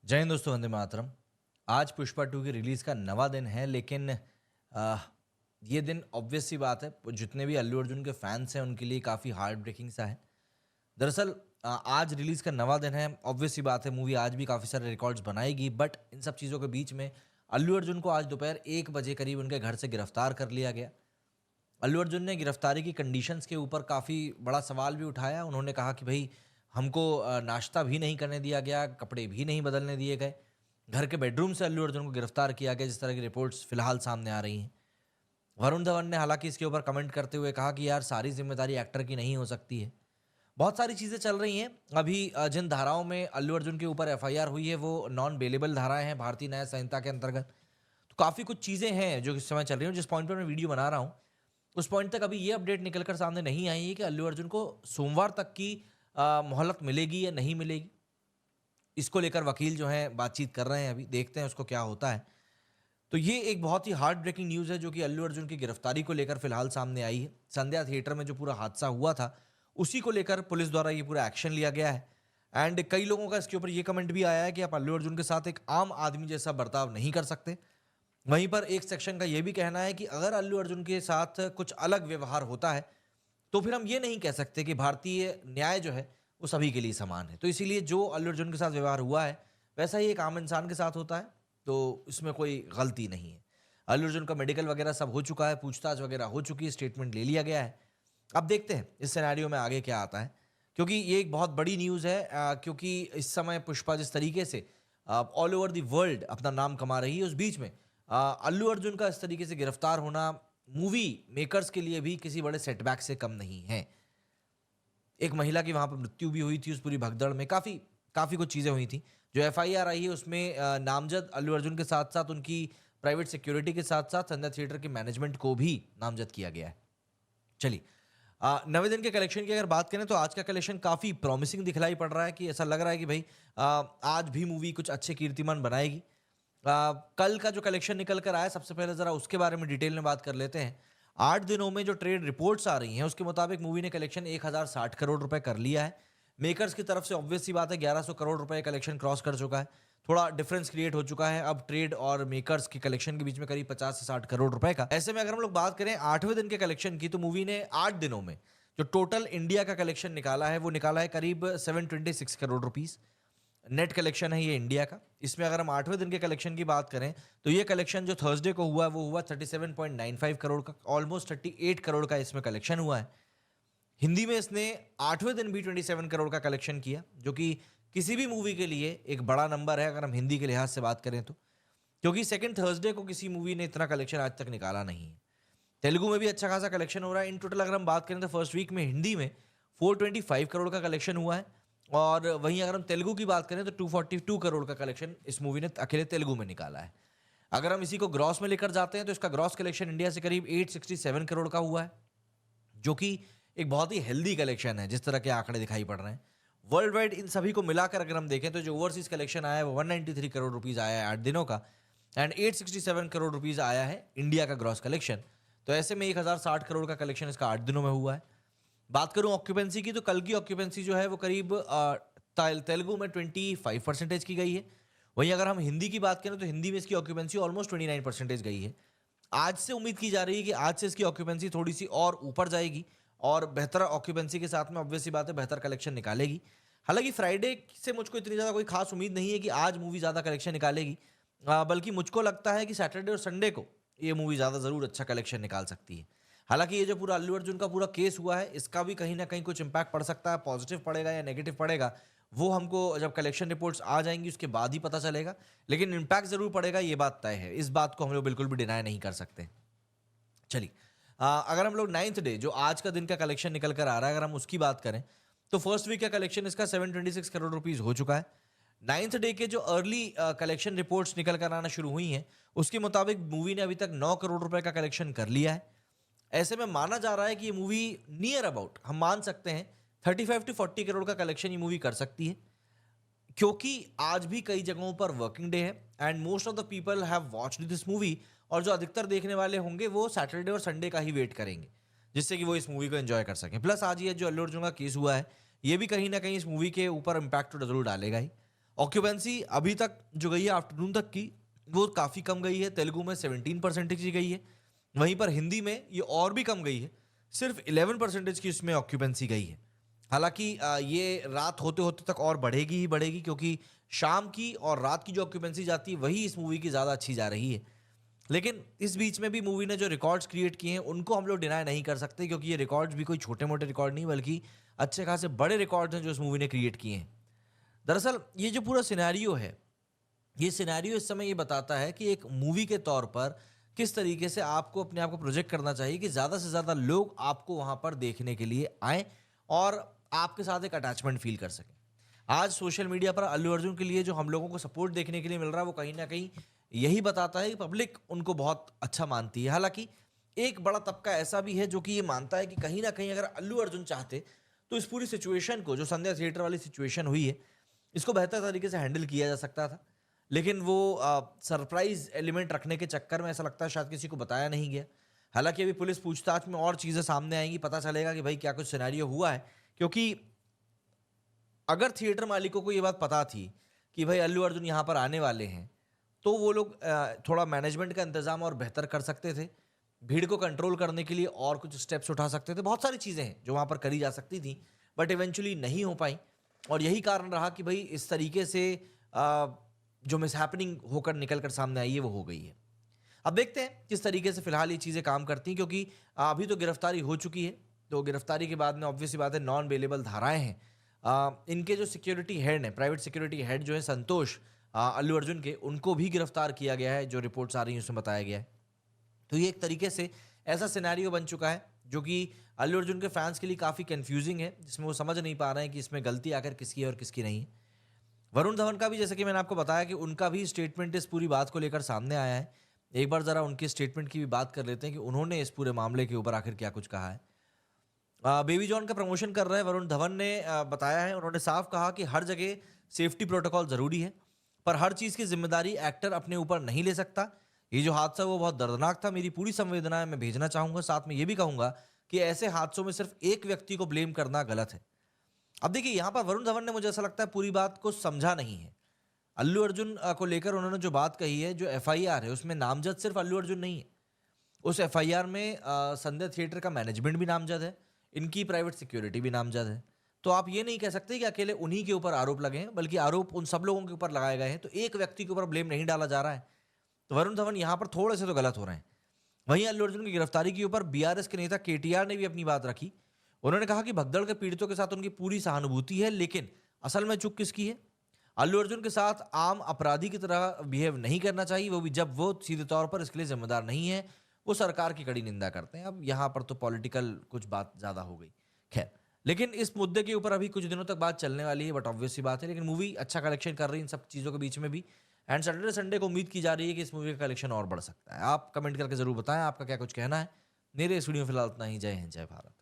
जय हिंद दोस्तों, वंदे मातरम। आज पुष्पा 2 की रिलीज़ का नवा दिन है, लेकिन आ, ये दिन ऑब्वियस सी बात है, जितने भी अल्लू अर्जुन के फैंस हैं उनके लिए काफ़ी हार्ट ब्रेकिंग सा है। दरअसल आज रिलीज़ का नवा दिन है, ऑब्वियस सी बात है, मूवी आज भी काफ़ी सारे रिकॉर्ड्स बनाएगी, बट इन सब चीज़ों के बीच में अल्लू अर्जुन को आज दोपहर 1 बजे करीब उनके घर से गिरफ्तार कर लिया गया। अल्लू अर्जुन ने गिरफ्तारी की कंडीशंस के ऊपर काफ़ी बड़ा सवाल भी उठाया। उन्होंने कहा कि भाई हमको नाश्ता भी नहीं करने दिया गया, कपड़े भी नहीं बदलने दिए गए। घर के बेडरूम से अल्लू अर्जुन को गिरफ्तार किया गया, जिस तरह की रिपोर्ट्स फिलहाल सामने आ रही हैं। वरुण धवन ने हालांकि इसके ऊपर कमेंट करते हुए कहा कि यार सारी जिम्मेदारी एक्टर की नहीं हो सकती है। बहुत सारी चीज़ें चल रही हैं। अभी जिन धाराओं में अल्लू अर्जुन के ऊपर एफआईआर हुई है वो नॉन बेलेबल धाराएं हैं भारतीय न्याय संहिता के अंतर्गत। तो काफ़ी कुछ चीज़ें हैं जो इस समय चल रही हैं। जिस पॉइंट पर मैं वीडियो बना रहा हूँ उस पॉइंट तक अभी ये अपडेट निकल कर सामने नहीं आई है कि अल्लू अर्जुन को सोमवार तक की मोहलत मिलेगी या नहीं मिलेगी। इसको लेकर वकील जो हैं बातचीत कर रहे हैं, अभी देखते हैं उसको क्या होता है। तो ये एक बहुत ही हार्ट ब्रेकिंग न्यूज़ है जो कि अल्लू अर्जुन की गिरफ्तारी को लेकर फिलहाल सामने आई है। संध्या थिएटर में जो पूरा हादसा हुआ था उसी को लेकर पुलिस द्वारा ये पूरा एक्शन लिया गया है। एंड कई लोगों का इसके ऊपर ये कमेंट भी आया है कि आप अल्लू अर्जुन के साथ एक आम आदमी जैसा बर्ताव नहीं कर सकते। वहीं पर एक सेक्शन का ये भी कहना है कि अगर अल्लू अर्जुन के साथ कुछ अलग व्यवहार होता है तो फिर हम ये नहीं कह सकते कि भारतीय न्याय जो है वो सभी के लिए समान है। तो इसीलिए जो अल्लू अर्जुन के साथ व्यवहार हुआ है वैसा ही एक आम इंसान के साथ होता है, तो इसमें कोई गलती नहीं है। अल्लू अर्जुन का मेडिकल वगैरह सब हो चुका है, पूछताछ वगैरह हो चुकी है, स्टेटमेंट ले लिया गया है। अब देखते हैं इस सिनेरियो में आगे क्या आता है, क्योंकि ये एक बहुत बड़ी न्यूज़ है। क्योंकि इस समय पुष्पा जिस तरीके से ऑल ओवर द वर्ल्ड अपना नाम कमा रही है, उस बीच में अल्लू अर्जुन का इस तरीके से गिरफ्तार होना मूवी मेकर्स के लिए भी किसी बड़े सेटबैक से कम नहीं है। एक महिला की वहां पर मृत्यु भी हुई थी उस पूरी भगदड़ में, काफ़ी काफ़ी कुछ चीज़ें हुई थी। जो एफआईआर आई है उसमें नामजद अल्लू अर्जुन के साथ साथ उनकी प्राइवेट सिक्योरिटी के साथ साथ संध्या थिएटर के मैनेजमेंट को भी नामजद किया गया है। चलिए, नवे दिन के कलेक्शन की अगर बात करें तो आज का कलेक्शन काफ़ी प्रॉमिसिंग दिखलाई पड़ रहा है कि ऐसा लग रहा है कि भाई आज भी मूवी कुछ अच्छे कीर्तिमान बनाएगी। कल का जो कलेक्शन निकल कर आया, सबसे पहले ज़रा उसके बारे में डिटेल में बात कर लेते हैं। 8 दिनों में जो ट्रेड रिपोर्ट्स आ रही हैं उसके मुताबिक मूवी ने कलेक्शन 1060 करोड़ रुपए कर लिया है। मेकर्स की तरफ से ऑब्वियस सी बात है 1100 करोड़ रुपए कलेक्शन क्रॉस कर चुका है। थोड़ा डिफरेंस क्रिएट हो चुका है अब ट्रेड और मेकर्स के कलेक्शन के बीच में, करीब 50 से 60 करोड़ रुपए का। ऐसे में अगर हम लोग बात करें 8वें दिन के कलेक्शन की, तो मूवी ने 8 दिनों में जो टोटल इंडिया का कलेक्शन निकाला है वो निकाला है करीब 726 करोड़ रुपीज़। नेट कलेक्शन है ये इंडिया का। इसमें अगर हम 8वें दिन के कलेक्शन की बात करें तो ये कलेक्शन जो थर्सडे को हुआ वो हुआ 37.95 करोड़ का, ऑलमोस्ट 38 करोड़ का इसमें कलेक्शन हुआ है। हिंदी में इसने 8वें दिन भी 27 करोड़ का कलेक्शन किया, जो कि किसी भी मूवी के लिए एक बड़ा नंबर है अगर हम हिंदी के लिहाज से बात करें तो, क्योंकि सेकंड थर्सडे को किसी मूवी ने इतना कलेक्शन आज तक निकाला नहीं है। तेलुगु में भी अच्छा खासा कलेक्शन हो रहा है। इन टोटल अगर हम बात करें तो फर्स्ट वीक में हिंदी में 425 करोड़ का कलेक्शन हुआ है, और वहीं अगर हम तेलुगु की बात करें तो 242 करोड़ का कलेक्शन इस मूवी ने अकेले तेलुगु में निकाला है। अगर हम इसी को ग्रॉस में लेकर जाते हैं तो इसका ग्रॉस कलेक्शन इंडिया से करीब 867 करोड़ का हुआ है, जो कि एक बहुत ही हेल्दी कलेक्शन है जिस तरह के आंकड़े दिखाई पड़ रहे हैं। वर्ल्ड वाइड इन सभी को मिलाकर अगर हम देखें तो जो ओवरसीज कलेक्शन आया है वो 193 करोड़ रुपीज़ आया है 8 दिनों का, एंड 867 करोड़ रुपीज़ आया है इंडिया का ग्रॉस कलेक्शन। तो ऐसे में 1060 करोड़ का कलेक्शन इसका 8 दिनों में हुआ है। बात करूं ऑक्यूपेंसी की, तो कल की ऑक्यूपेंसी जो है वो करीब तेलुगु में 25% की गई है। वहीं अगर हम हिंदी की बात करें तो हिंदी में इसकी ऑक्यूपेंसी ऑलमोस्ट 29% गई है। आज से उम्मीद की जा रही है कि आज से इसकी ऑक्यूपेंसी थोड़ी सी और ऊपर जाएगी और बेहतर ऑक्यूपेंसी के साथ में ऑब्वियस सी बात है बेहतर कलेक्शन निकालेगी। हालांकि फ्राइडे से मुझको इतनी ज़्यादा कोई खास उम्मीद नहीं है कि आज मूवी ज़्यादा कलेक्शन निकालेगी, बल्कि मुझको लगता है कि सैटरडे और संडे को ये मूवी ज़्यादा ज़रूर अच्छा कलेक्शन निकाल सकती है। हालांकि ये जो पूरा अल्लू अर्जुन का पूरा केस हुआ है इसका भी कहीं ना कहीं कुछ इंपैक्ट पड़ सकता है, पॉजिटिव पड़ेगा या नेगेटिव पड़ेगा वो हमको जब कलेक्शन रिपोर्ट्स आ जाएंगी उसके बाद ही पता चलेगा, लेकिन इंपैक्ट जरूर पड़ेगा, ये बात तय है। इस बात को हम लोग बिल्कुल भी डिनाई नहीं कर सकते। चलिए, अगर हम लोग 9th डे जो आज का दिन का कलेक्शन निकल कर आ रहा है अगर हम उसकी बात करें तो फर्स्ट वीक का कलेक्शन इसका 726 करोड़ रुपीज़ हो चुका है। 9th डे के जो अर्ली कलेक्शन रिपोर्ट्स निकल कर आना शुरू हुई हैं उसके मुताबिक मूवी ने अभी तक 9 करोड़ रुपए का कलेक्शन कर लिया है। ऐसे में माना जा रहा है कि ये मूवी नियर अबाउट हम मान सकते हैं 35 टू 40 करोड़ का कलेक्शन ये मूवी कर सकती है, क्योंकि आज भी कई जगहों पर वर्किंग डे है and most of the people have watched this movie, और जो अधिकतर देखने वाले होंगे वो सैटरडे और संडे का ही वेट करेंगे जिससे कि वो इस मूवी को एंजॉय कर सकें। प्लस आज ये जो अल्लू अर्जुन का केस हुआ है ये भी कहीं ना कहीं इस मूवी के ऊपर इम्पैक्ट तो जरूर डालेगा ही। ऑक्यूपेंसी अभी तक जो गई है आफ्टरनून तक की, वो काफ़ी कम गई है। तेलुगु में 17% ही गई है, वहीं पर हिंदी में ये और भी कम गई है, सिर्फ 11% की इसमें ऑक्यूपेंसी गई है। हालांकि ये रात होते होते तक और बढ़ेगी ही बढ़ेगी, क्योंकि शाम की और रात की जो ऑक्यूपेंसी जाती है वही इस मूवी की ज़्यादा अच्छी जा रही है। लेकिन इस बीच में भी मूवी ने जो रिकॉर्ड्स क्रिएट किए हैं उनको हम लोग डिनाई नहीं कर सकते, क्योंकि ये रिकॉर्ड्स भी कोई छोटे मोटे रिकॉर्ड नहीं, बल्कि अच्छे खासे बड़े रिकॉर्ड्स हैं जो इस मूवी ने क्रिएट किए हैं। दरअसल ये जो पूरा सिनेरियो है, ये सिनेरियो इस समय ये बताता है कि एक मूवी के तौर पर किस तरीके से आपको अपने आप को प्रोजेक्ट करना चाहिए कि ज़्यादा से ज़्यादा लोग आपको वहाँ पर देखने के लिए आएँ और आपके साथ एक अटैचमेंट फील कर सकें। आज सोशल मीडिया पर अल्लू अर्जुन के लिए जो हम लोगों को सपोर्ट देखने के लिए मिल रहा है, वो कहीं न कहीं यही बताता है कि पब्लिक उनको बहुत अच्छा मानती है। हालाँकि एक बड़ा तबका ऐसा भी है जो कि ये मानता है कि कहीं न कहीं अगर अल्लू अर्जुन चाहते, तो इस पूरी सिचुएशन को, जो संध्या थिएटर वाली सिचुएशन हुई है, इसको बेहतर तरीके से हैंडल किया जा सकता था। लेकिन वो सरप्राइज़ एलिमेंट रखने के चक्कर में ऐसा लगता है शायद किसी को बताया नहीं गया। हालाँकि अभी पुलिस पूछताछ में और चीज़ें सामने आएँगी, पता चलेगा कि भाई क्या कुछ सिनेरियो हुआ है। क्योंकि अगर थिएटर मालिकों को ये बात पता थी कि भाई अल्लू अर्जुन यहाँ पर आने वाले हैं, तो वो लोग थोड़ा मैनेजमेंट का इंतज़ाम और बेहतर कर सकते थे। भीड़ को कंट्रोल करने के लिए और कुछ स्टेप्स उठा सकते थे। बहुत सारी चीज़ें हैं जो वहाँ पर करी जा सकती थी, बट इवेंचुअली नहीं हो पाई। और यही कारण रहा कि भाई इस तरीके से जो मिसहैपनिंग होकर निकल कर सामने आई है, वो हो गई है। अब देखते हैं किस तरीके से फिलहाल ये चीज़ें काम करती हैं, क्योंकि अभी तो गिरफ्तारी हो चुकी है। तो गिरफ्तारी के बाद में ऑब्वियस सी बात है, नॉन बेलेबल धाराएँ हैं। इनके जो सिक्योरिटी हेड हैं, प्राइवेट सिक्योरिटी हेड जो है संतोष, अल्लू अर्जुन के, उनको भी गिरफ्तार किया गया है, जो रिपोर्ट्स आ रही हैं उसमें बताया गया है। तो ये एक तरीके से ऐसा सिनेरियो बन चुका है जो कि अल्लू अर्जुन के फैंस के लिए काफ़ी कंफ्यूजिंग है, जिसमें वो समझ नहीं पा रहे हैं कि इसमें गलती आखिर किसकी है और किसकी नहीं है। वरुण धवन का भी, जैसे कि मैंने आपको बताया, कि उनका भी स्टेटमेंट इस पूरी बात को लेकर सामने आया है। एक बार ज़रा उनके स्टेटमेंट की भी बात कर लेते हैं कि उन्होंने इस पूरे मामले के ऊपर आखिर क्या कुछ कहा है। बेबी जॉन का प्रमोशन कर रहे हैं वरुण धवन ने, बताया है, उन्होंने साफ कहा कि हर जगह सेफ्टी प्रोटोकॉल ज़रूरी है, पर हर चीज़ की जिम्मेदारी एक्टर अपने ऊपर नहीं ले सकता। ये जो हादसा वो बहुत दर्दनाक था, मेरी पूरी संवेदनाएं मैं भेजना चाहूँगा। साथ में ये भी कहूँगा कि ऐसे हादसों में सिर्फ एक व्यक्ति को ब्लेम करना गलत है। अब देखिए, यहाँ पर वरुण धवन ने, मुझे ऐसा लगता है, पूरी बात को समझा नहीं है। अल्लू अर्जुन को लेकर उन्होंने जो बात कही है, जो एफआईआर है, उसमें नामजद सिर्फ अल्लू अर्जुन नहीं है। उस एफआईआर में संध्या थिएटर का मैनेजमेंट भी नामजद है, इनकी प्राइवेट सिक्योरिटी भी नामजद है। तो आप ये नहीं कह सकते कि अकेले उन्हीं के ऊपर आरोप लगे हैं, बल्कि आरोप उन सब लोगों के ऊपर लगाए गए हैं। तो एक व्यक्ति के ऊपर ब्लेम नहीं डाला जा रहा है। तो वरुण धवन यहाँ पर थोड़े से तो गलत हो रहे हैं। वहीं अल्लू अर्जुन की गिरफ्तारी के ऊपर बीआरएस के नेता केटीआर ने भी अपनी बात रखी। उन्होंने कहा कि भगदड़ के पीड़ितों के साथ उनकी पूरी सहानुभूति है, लेकिन असल में चूक किसकी है? अल्लू अर्जुन के साथ आम अपराधी की तरह बिहेव नहीं करना चाहिए, वो भी जब वो सीधे तौर पर इसके लिए जिम्मेदार नहीं है। वो सरकार की कड़ी निंदा करते हैं। अब यहाँ पर तो पॉलिटिकल कुछ बात ज़्यादा हो गई। खैर, लेकिन इस मुद्दे के ऊपर अभी कुछ दिनों तक बात चलने वाली है, बट ऑब्वियस सी बात है। लेकिन मूवी अच्छा कलेक्शन कर रही है इन सब चीज़ों के बीच में भी। एंड सैटरडे संडे को उम्मीद की जा रही है कि इस मूवी का कलेक्शन और बढ़ सकता है। आप कमेंट करके ज़रूर बताएं आपका क्या कुछ कहना है। मेरे इस वीडियो में फिलहाल इतना ही। जय हिंद, जय भारत।